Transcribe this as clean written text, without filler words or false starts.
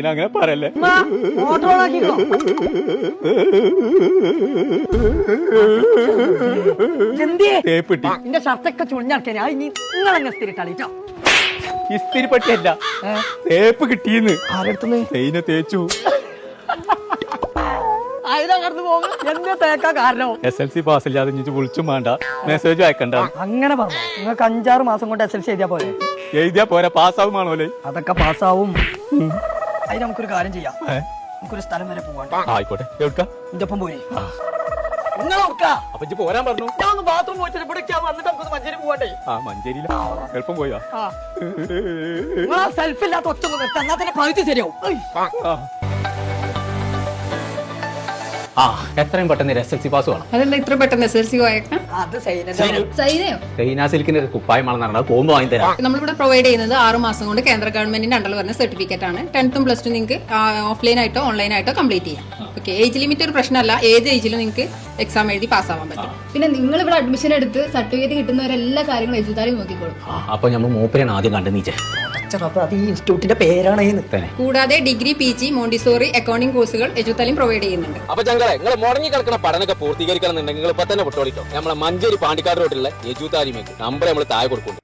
അങ്ങനെ പറയല്ലേ. എന്റെ ഷർട്ടൊക്കെ ചുളിഞ്ഞാക്കിയാ നിങ്ങളെങ്ങനെ സ്ഥിരിട്ടാളിട്ടോ. ഇസ്തിരി പട്ടിയല്ല, തേപ്പ് കിട്ടിയെന്ന്. ആരെടുത്തുനിന്ന് തേയിനെ തേച്ചു. അതിനകത്ത് പോകും. എന്താ തേക്കാ കാരണം? SLC പാസ്സില്ലാതെ ഇനി വിളിച്ചും വേണ്ട, മെസ്സേജ് അയക്കണ്ട. അങ്ങനെ പറഞ്ഞു. നിങ്ങൾക്ക് 5-6 മാസം കൊണ്ട് SLC എഴുതിയാ പോലെ. എഴുതിയാ പോരാ, പാസ്സാവുമാണോല്ലേ? അതൊക്കെ പാസ്സാവും. അതിന് നമുക്കൊരു കാര്യം ചെയ്യാം. നമുക്കൊരു സ്ഥലം വരെ പോവാണ്ട്. ആയിക്കോട്ടെ. എവിടുക്ക? എന്റെ ഒപ്പം പോയി. അപ്പൊ ഇജ്ജ് പോരാൻ പറഞ്ഞു. ഞാൻ ഒന്ന് ബാത്റൂം പോയിട്ട് ഇവിടേക്ക് വന്നിട്ട് നമുക്ക് മഞ്ചേരി പോവാണ്ടേ. മഞ്ചേരിയില എളുപ്പം പോയാ. നിങ്ങൾ സെൽഫ് ഇല്ലാത്ത ഒറ്റ എന്നാ തന്നെ പകുതി ശരിയാവും. എത്രയും പെട്ടെന്ന് SLC പാസ് വേണം. അതെന്താ ഇത്ര പെട്ടെന്ന് SLC പോയേക്കാം? അത് സൈനയോ സിലിക്കിന്റെ കുപ്പായമാണ് നടന്നത്. പോകുമ്പോ വാങ്ങി തരാം. നമ്മളിവിടെ പ്രൊവൈഡ് ചെയ്യുന്നത് 6 മാസം കൊണ്ട് കേന്ദ്ര ഗവൺമെന്റിന്റെ അണ്ടർ വരുന്ന സർട്ടിഫിക്കറ്റ് ആണ്. 10th പ്ലസ് ടു നിങ്ങൾക്ക് ഓഫ്ലൈൻ ആയിട്ടോ ഓൺലൈൻ ആയിട്ടോ കംപ്ലീറ്റ് ചെയ്യാം. ഓക്കെ, ഏജ് ലിമിറ്റ് ഒരു പ്രശ്നമല്ല. ഏത് ഏജിലും നിങ്ങൾക്ക് എക്സാം എഴുതി പാസ്സാവാൻ പറ്റും. പിന്നെ നിങ്ങൾ ഇവിടെ അഡ്മിഷൻ എടുത്ത് സർട്ടിഫിക്കറ്റ് കിട്ടുന്നവരെല്ലാ കാര്യങ്ങളും എഴുതാനും നോക്കിക്കോളും. അപ്പൊ നമ്മൾ മൂപ്പരാണ് ആദ്യം കണ്ടു നീച്ചേ. അത് ഈ ഇൻസ്റ്റിറ്റ്യൂട്ടിന്റെ പേരാണ്. കൂടാതെ ഡിഗ്രി, PG, മോണ്ടിസോറി, അക്കൗണ്ടിംഗ് കോഴ്സുകൾ എജുത്താലും പ്രൊവൈഡ് ചെയ്യുന്നുണ്ട്. അപ്പൊ ഞങ്ങളെ നിങ്ങൾ മുടങ്ങി കിടക്കുന്ന പഠനമൊക്കെ പൂർത്തീകരിക്കണം എന്നുണ്ടെങ്കിൽ നിങ്ങൾ ഇപ്പൊ തന്നെ പൊട്ടോളിക്കോ. നമ്മളെ മഞ്ചേരി പാണ്ടിക്കാട് റോഡിലുള്ള എജുതാലിമേക്ക് നമ്പർ നമ്മൾ താഴെ കൊടുക്കും.